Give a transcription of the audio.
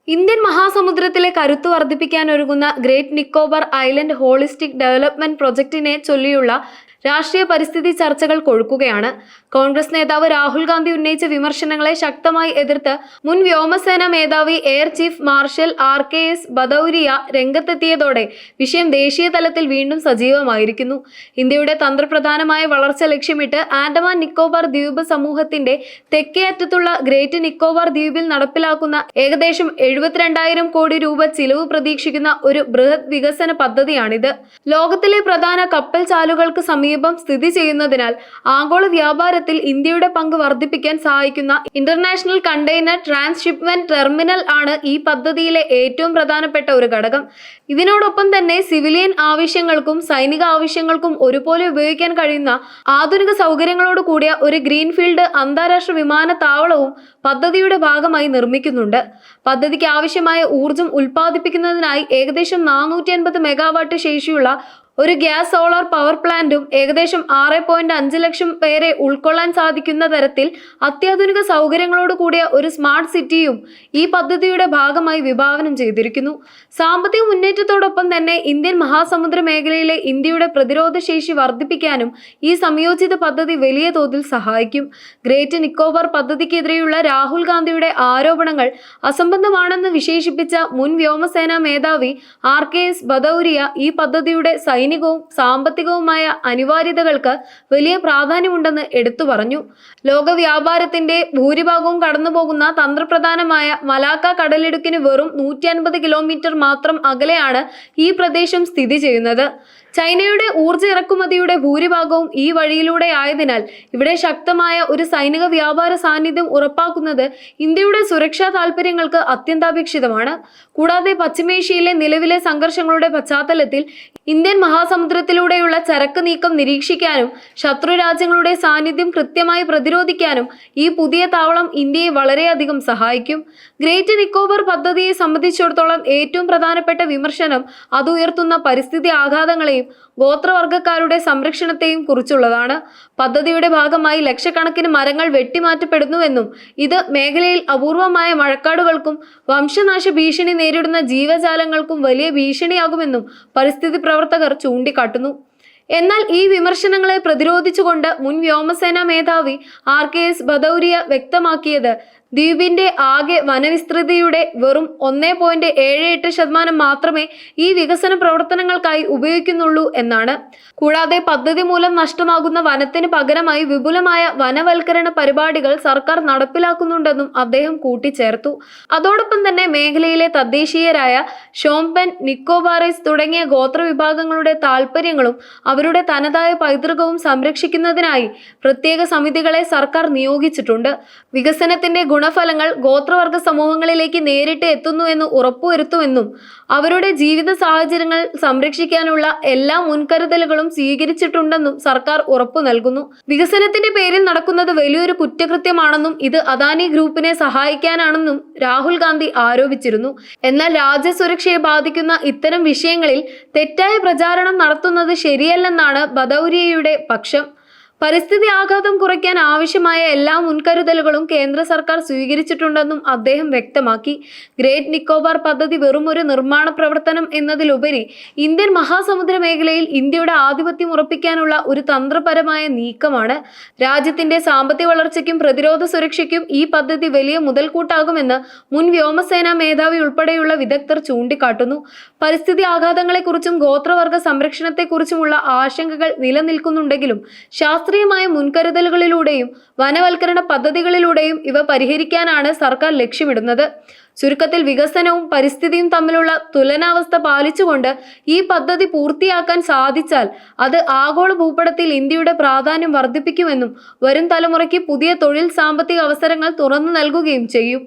Indian മഹാസമുദ്രത്തിലെ കരുത്ത് വർദ്ധിപ്പിക്കാനൊരുങ്ങുന്ന great Nicobar island holistic development പ്രൊജക്ടിനെ ചൊല്ലിയുള്ള രാഷ്ട്രീയ പരിസ്ഥിതി ചർച്ചകൾ കൊഴുക്കുകയാണ്. കോൺഗ്രസ് നേതാവ് രാഹുൽ ഗാന്ധി ഉന്നയിച്ച വിമർശനങ്ങളെ ശക്തമായി എതിർത്ത് മുൻ വ്യോമസേന മേധാവി air chief marshal RKS Bhadauria രംഗത്തെത്തിയതോടെ വിഷയം ദേശീയ തലത്തിൽ വീണ്ടും സജീവമായിരിക്കുന്നു. ഇന്ത്യയുടെ തന്ത്രപ്രധാനമായ വളർച്ച ലക്ഷ്യമിട്ട് ആൻഡമാൻ നിക്കോബാർ ദ്വീപ് സമൂഹത്തിന്റെ തെക്കേ അറ്റത്തുള്ള ഗ്രേറ്റ് നിക്കോബാർ ദ്വീപിൽ നടപ്പിലാക്കുന്ന ഏകദേശം 72,000 കോടി രൂപ ചിലവ് പ്രതീക്ഷിക്കുന്ന ഒരു ബൃഹത് വികസന പദ്ധതിയാണിത്. ലോകത്തിലെ പ്രധാന കപ്പൽ ചാലുകൾക്ക് സമീപം സ്ഥിതി ചെയ്യുന്നതിനാൽ ആഗോള വ്യാപാരത്തിൽ ഇന്ത്യയുടെ പങ്ക് വർദ്ധിപ്പിക്കാൻ സഹായിക്കുന്ന ഇന്റർനാഷണൽ കണ്ടെയ്നർ ട്രാൻസ്ഷിപ്മെന്റ് ടെർമിനൽ ആണ് ഈ പദ്ധതിയിലെ ഏറ്റവും പ്രധാനപ്പെട്ട ഒരു ഘടകം. ഇതിനോടൊപ്പം തന്നെ സിവിലിയൻ ആവശ്യങ്ങൾക്കും സൈനിക ആവശ്യങ്ങൾക്കും ഒരുപോലെ ഉപയോഗിക്കാൻ കഴിയുന്ന ആധുനിക സൗകര്യങ്ങളോട് കൂടിയ ഒരു ഗ്രീൻഫീൽഡ് അന്താരാഷ്ട്ര വിമാനത്താവളവും പദ്ധതിയുടെ ഭാഗമായി നിർമ്മിക്കുന്നുണ്ട്. പദ്ധതിക്ക് ആവശ്യമായ ഊർജം ഉൽപ്പാദിപ്പിക്കുന്നതിനായി ഏകദേശം 450 മെഗാവാട്ട് ശേഷിയുള്ള ഒരു ഗ്യാസ് സോളാർ പവർ പ്ലാന്റും ഏകദേശം 6.5 ലക്ഷം പേരെ ഉൾക്കൊള്ളാൻ സാധിക്കുന്ന തരത്തിൽ അത്യാധുനിക സൗകര്യങ്ങളോട് കൂടിയ ഒരു സ്മാർട്ട് സിറ്റിയും ഈ പദ്ധതിയുടെ ഭാഗമായി വിഭാവനം ചെയ്തിരിക്കുന്നു. സാമ്പത്തിക മുന്നേറ്റത്തോടൊപ്പം തന്നെ ഇന്ത്യൻ മഹാസമുദ്ര മേഖലയിലെ ഇന്ത്യയുടെ പ്രതിരോധ ശേഷി വർദ്ധിപ്പിക്കാനും ഈ സംയോജിത പദ്ധതി വലിയ തോതിൽ സഹായിക്കും. ഗ്രേറ്റ് നിക്കോബാർ പദ്ധതിക്കെതിരെയുള്ള രാഹുൽ ഗാന്ധിയുടെ ആരോപണങ്ങൾ അസംബന്ധമാണെന്ന് വിശേഷിപ്പിച്ച മുൻ വ്യോമസേനാ മേധാവി RKS ഭദൌരിയ ഈ പദ്ധതിയുടെ സൈനികവും സാമ്പത്തികവുമായ അനിവാര്യതകൾക്ക് വലിയ പ്രാധാന്യമുണ്ടെന്ന് എടുത്തു പറഞ്ഞു. ലോക വ്യാപാരത്തിന്റെ ഭൂരിഭാഗവും കടന്നുപോകുന്ന തന്ത്രപ്രധാനമായ മലാക്ക കടലിടുക്കിന് വെറും 150 കിലോമീറ്റർ മാത്രം അകലെയാണ് ഈ പ്രദേശം സ്ഥിതി ചെയ്യുന്നത്. ചൈനയുടെ ഊർജ്ജ ഇറക്കുമതിയുടെ ഭൂരിഭാഗവും ഈ വഴിയിലൂടെ ആയതിനാൽ ഇവിടെ ശക്തമായ ഒരു സൈനിക വ്യാപാര സാന്നിധ്യം ഉറപ്പാക്കുന്നത് ഇന്ത്യയുടെ സുരക്ഷാ താൽപര്യങ്ങൾക്ക് അത്യന്താപേക്ഷിതമാണ്. കൂടാതെ പശ്ചിമേഷ്യയിലെ നിലവിലെ സംഘർഷങ്ങളുടെ പശ്ചാത്തലത്തിൽ ഇന്ത്യൻ മഹാസമുദ്രത്തിലൂടെയുള്ള ചരക്ക് നീക്കം നിരീക്ഷിക്കാനും ശത്രു രാജ്യങ്ങളുടെ സാന്നിധ്യം കൃത്യമായി പ്രതിരോധിക്കാനും ഈ പുതിയ താവളം ഇന്ത്യയെ വളരെയധികം സഹായിക്കും. ഗ്രേറ്റ് നിക്കോബാർ പദ്ധതിയെ സംബന്ധിച്ചിടത്തോളം ഏറ്റവും പ്രധാനപ്പെട്ട വിമർശനം അത് ഉയർത്തുന്ന പരിസ്ഥിതി ആഘാതങ്ങളെയും ഗോത്രവർഗക്കാരുടെ സംരക്ഷണത്തെയും കുറിച്ചുള്ളതാണ്. പദ്ധതിയുടെ ഭാഗമായി ലക്ഷക്കണക്കിന് മരങ്ങൾ വെട്ടിമാറ്റപ്പെടുന്നുവെന്നും ഇത് മേഖലയിൽ അപൂർവമായ മഴക്കാടുകൾക്കും വംശനാശ ഭീഷണി നേരിടുന്ന ജീവജാലങ്ങൾക്കും വലിയ ഭീഷണിയാകുമെന്നും പരിസ്ഥിതി പ്രവർത്തകർ ചൂണ്ടിക്കാട്ടുന്നു. എന്നാൽ ഈ വിമർശനങ്ങളെ പ്രതിരോധിച്ചുകൊണ്ട് മുൻ വ്യോമസേനാ മേധാവി RKS ഭദൌരിയ വ്യക്തമാക്കിയത് ദ്വീപിന്റെ ആകെ വനവിസ്തൃതിയുടെ വെറും 1.78% മാത്രമേ ഈ വികസന പ്രവർത്തനങ്ങൾക്കായി ഉപയോഗിക്കുന്നുള്ളൂ എന്നാണ്. കൂടാതെ പദ്ധതി മൂലം നഷ്ടമാകുന്ന വനത്തിന് പകരമായി വിപുലമായ വനവൽക്കരണ പരിപാടികൾ സർക്കാർ നടപ്പിലാക്കുന്നുണ്ടെന്നും അദ്ദേഹം കൂട്ടിച്ചേർത്തു. അതോടൊപ്പം തന്നെ മേഖലയിലെ തദ്ദേശീയരായ ഷോംപെൻ, നിക്കോബാറീസ് തുടങ്ങിയ ഗോത്രവിഭാഗങ്ങളുടെ താൽപര്യങ്ങളും അവരുടെ തനതായ പൈതൃകവും സംരക്ഷിക്കുന്നതിനായി പ്രത്യേക സമിതികളെ സർക്കാർ നിയോഗിച്ചിട്ടുണ്ട്. വികസനത്തിന്റെ ഗുണഫലങ്ങൾ ഗോത്രവർഗ സമൂഹങ്ങളിലേക്ക് നേരിട്ട് എത്തുന്നുവെന്ന് ഉറപ്പുവരുത്തുമെന്നും അവരുടെ ജീവിത സാഹചര്യങ്ങൾ സംരക്ഷിക്കാനുള്ള എല്ലാ മുൻകരുതലുകളും സ്വീകരിച്ചിട്ടുണ്ടെന്നും സർക്കാർ ഉറപ്പു നൽകുന്നു. വികസനത്തിന്റെ പേരിൽ നടക്കുന്നത് വലിയൊരു കുറ്റകൃത്യമാണെന്നും ഇത് അദാനി ഗ്രൂപ്പിനെ സഹായിക്കാനാണെന്നും രാഹുൽ ഗാന്ധി ആരോപിച്ചിരുന്നു. എന്നാൽ രാജ്യസുരക്ഷയെ ബാധിക്കുന്ന ഇത്തരം വിഷയങ്ങളിൽ തെറ്റായ പ്രചാരണം നടത്തുന്നത് ശരിയല്ലെന്നാണ് ഭദൌരിയയുടെ പക്ഷം. പരിസ്ഥിതി ആഘാതം കുറയ്ക്കാൻ ആവശ്യമായ എല്ലാ മുൻകരുതലുകളും കേന്ദ്ര സർക്കാർ സ്വീകരിച്ചിട്ടുണ്ടെന്നും അദ്ദേഹം വ്യക്തമാക്കി. ഗ്രേറ്റ് നിക്കോബാർ പദ്ധതി വെറും ഒരു നിർമ്മാണ പ്രവർത്തനം എന്നതിലുപരി ഇന്ത്യൻ മഹാസമുദ്ര മേഖലയിൽ ഇന്ത്യയുടെ ആധിപത്യം ഉറപ്പിക്കാനുള്ള ഒരു തന്ത്രപരമായ നീക്കമാണ്. രാജ്യത്തിന്റെ സാമ്പത്തിക വളർച്ചയ്ക്കും പ്രതിരോധ സുരക്ഷയ്ക്കും ഈ പദ്ധതി വലിയ മുതൽക്കൂട്ടാകുമെന്ന് മുൻ വ്യോമസേനാ മേധാവി ഉൾപ്പെടെയുള്ള വിദഗ്ധർ ചൂണ്ടിക്കാട്ടുന്നു. പരിസ്ഥിതി ആഘാതങ്ങളെക്കുറിച്ചും ഗോത്രവർഗ സംരക്ഷണത്തെക്കുറിച്ചുമുള്ള ആശങ്കകൾ നിലനിൽക്കുന്നുണ്ടെങ്കിലും ശാസ്ത്രീയമായ മുൻകരുതലുകളിലൂടെയും വനവൽക്കരണ പദ്ധതികളിലൂടെയും ഇവ പരിഹരിക്കാനാണ് സർക്കാർ ലക്ഷ്യമിടുന്നത്. ചുരുക്കത്തിൽ വികസനവും പരിസ്ഥിതിയും തമ്മിലുള്ള തുലനാവസ്ഥ പാലിച്ചുകൊണ്ട് ഈ പദ്ധതി പൂർത്തിയാക്കാൻ സാധിച്ചാൽ അത് ആഗോള ഭൂപടത്തിൽ ഇന്ത്യയുടെ പ്രാധാന്യം വർദ്ധിപ്പിക്കുമെന്നും വരും തലമുറയ്ക്ക് പുതിയ തൊഴിൽ സാമ്പത്തിക അവസരങ്ങൾ തുറന്നു നൽകുകയും ചെയ്യും.